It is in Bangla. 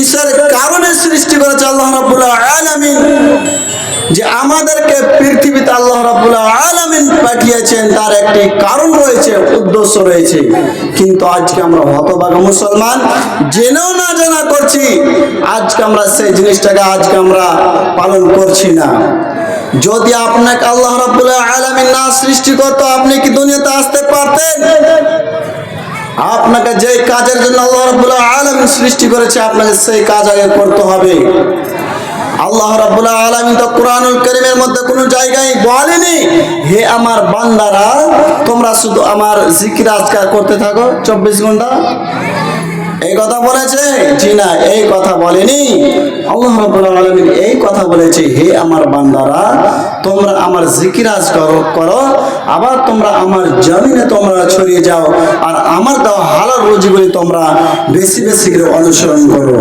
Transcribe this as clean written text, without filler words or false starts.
ঈশ্বরের কারণে সৃষ্টি করেছে আল্লাহ রাব্বুল আলামিন, যে আমাদেরকে পৃথিবীতে আল্লাহ রাব্বুল আলামিন পাঠিয়েছেন, তার একটি কারণ রয়েছে, উদ্দেশ্য রয়েছে। কিন্তু আজকে আমরা হতভাগা মুসলমান, জেনেও না জানা করছি। আজকে আমরা সেই জিনিসটাকে আমরা পালন করছি না। যদি আপনাকে আল্লাহ রাব্বুল আলামিন না সৃষ্টি করতো, আপনি কি দুনিয়াতে আসতে পারতেন? আপনাকে যে কাজের জন্য আল্লাহ রাব্বুল আলামিন সৃষ্টি করেছে, আপনাকে সেই কাজ আগে করতে হবে। আল্লাহ রাব্বুল আলামিন তো কুরআনুল কারীমের মধ্যে কোনো জায়গায় বলেনি, হে আমার বান্দারা তোমরা শুধু আমার জিকির আজকার করতে থাকো 24 ঘন্টা। এই কথা বলেছে? জি না, এই কথা বলেনি। আল্লাহ রাব্বুল আলামিন এই কথা বলেছে, হে আমার বান্দারা তোমরা আমার জিকির আজকার করো, আবার তোমরা আমার জমিনে তোমরা ছড়িয়ে যাও, আর আমার দেওয়া হালাল রুজিগুলি তোমরা বেশি বেশি করে অনুসরণ করো।